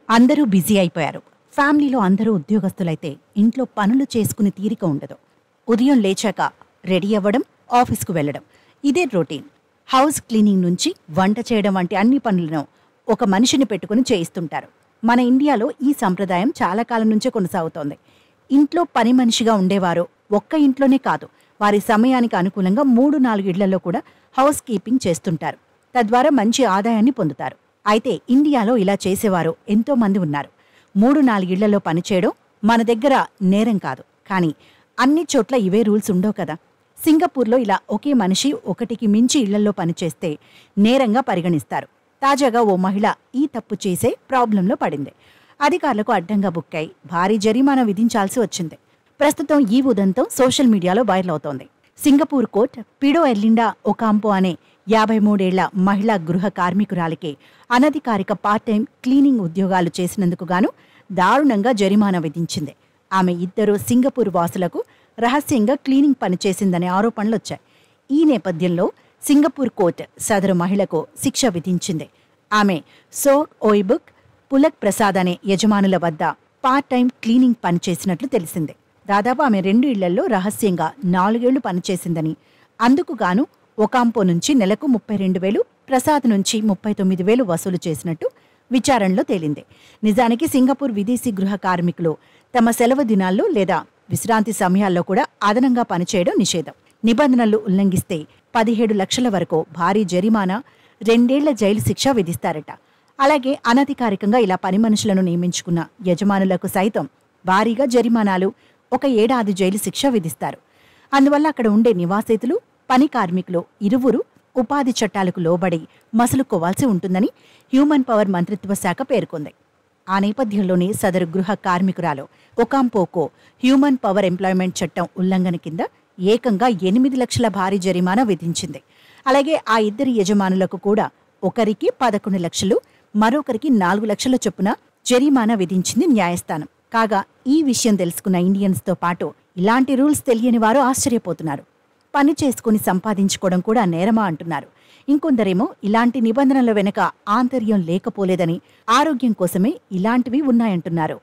అందరూ బిజీ అయిపోయారు. ఫ్యామిలీలో అందరూ ఉద్యోగస్తులైతే ఇంట్లో పనులు చేసుకుని తీరిక ఉండదు. ఉదయం లేచాక రెడీ అవ్వడం, ఆఫీస్కు వెళ్ళడం ఇదే రొటీన్. హౌస్ క్లీనింగ్ నుంచి వంట చేయడం వంటి అన్ని పనులను ఒక మనిషిని పెట్టుకుని చేయిస్తుంటారు. మన ఇండియాలో ఈ సంప్రదాయం చాలా కాలం నుంచే కొనసాగుతోంది. ఇంట్లో పని మనిషిగా ఉండేవారు ఒక్క ఇంట్లోనే కాదు, వారి సమయానికి అనుకూలంగా 3-4 ఇళ్లలో కూడా హౌస్ కీపింగ్ చేస్తుంటారు. తద్వారా మంచి ఆదాయాన్ని పొందుతారు. అయితే ఇండియాలో ఇలా చేసేవారు ఎంతో మంది ఉన్నారు. 3-4 ఇళ్లలో పనిచేయడం మన దగ్గర నేరం కాదు, కానీ అన్ని చోట్ల ఇవే రూల్స్ ఉండవు కదా. సింగపూర్లో ఇలా ఒకే మనిషి ఒకటికి మించి ఇళ్లలో పనిచేస్తే నేరంగా పరిగణిస్తారు. తాజాగా ఓ మహిళ ఈ తప్పు చేసే ప్రాబ్లంలో పడింది. అధికారులకు అడ్డంగా బుక్కై భారీ జరిమానా విధించాల్సి వచ్చింది. ప్రస్తుతం ఈ ఉదంతం సోషల్ మీడియాలో వైరల్ అవుతోంది. సింగపూర్ కోర్ట్ పిడో ఎర్లిండా ఒకాంపో అనే 53 ఏళ్ల మహిళా గృహ కార్మికురాలికి అనధికారిక పార్ట్ టైం క్లీనింగ్ ఉద్యోగాలు చేసినందుకు గాను దారుణంగా జరిమానా విధించింది. ఆమె ఇద్దరు సింగపూర్ వాసులకు రహస్యంగా క్లీనింగ్ పనిచేసిందనే ఆరోపణలొచ్చాయి. ఈ నేపథ్యంలో సింగపూర్ కోర్టు సదరు మహిళకు శిక్ష విధించింది. ఆమె సోక్ ఓయిబుక్ పులక్ ప్రసాద్ అనే యజమానుల వద్ద పార్ట్ టైం క్లీనింగ్ పనిచేసినట్లు తెలిసింది. దాదాపు ఆమె 2 ఇళ్లలో రహస్యంగా 4 ఏళ్లు పనిచేసిందని, అందుకు గాను ఒకాంపో నుంచి నెలకు 32,000, ప్రసాద్ నుంచి 39,000 వసూలు చేసినట్టు విచారణలో తేలింది. నిజానికి సింగపూర్ విదేశీ గృహ కార్మికులు తమ సెలవు దినాల్లో లేదా విశ్రాంతి సమయాల్లో కూడా అదనంగా పనిచేయడం నిషేధం. నిబంధనలు ఉల్లంఘిస్తే 17 లక్షల వరకు భారీ జరిమానా, 2 ఏళ్ల జైలు శిక్ష విధిస్తారట. అలాగే అనధికారికంగా ఇలా పని మనుషులను నియమించుకున్న యజమానులకు సైతం భారీగా జరిమానాలు, 1 ఏడాది జైలు శిక్ష విధిస్తారు. అందువల్ల అక్కడ ఉండే నివాసితులు, పని కార్మికులు ఇరువురు ఉపాధి చట్టాలకు లోబడి మసలుకోవాల్సి ఉంటుందని హ్యూమన్ పవర్ మంత్రిత్వ శాఖ పేర్కొంది. ఆ నేపథ్యంలోనే సదరు గృహ కార్మికురాలు ఒకాంపోకో హ్యూమన్ పవర్ ఎంప్లాయ్మెంట్ చట్టం ఉల్లంఘన కింద ఏకంగా 8 లక్షల భారీ జరిమానా విధించింది. అలాగే ఆ ఇద్దరి యజమానులకు కూడా ఒకరికి 11 లక్షలు, మరొకరికి 4 లక్షల చొప్పున జరిమానా విధించింది న్యాయస్థానం. కాగా ఈ విషయం తెలుసుకున్న ఇండియన్స్తో పాటు ఇలాంటి రూల్స్ తెలియని వారు ఆశ్చర్యపోతున్నారు. పని చేసుకుని సంపాదించుకోవడం కూడా నేరమా అంటున్నారు. ఇంకొందరేమో ఇలాంటి నిబంధనల వెనుక ఆంతర్యం లేకపోలేదని, ఆరోగ్యం కోసమే ఇలాంటివి ఉన్నాయంటున్నారు.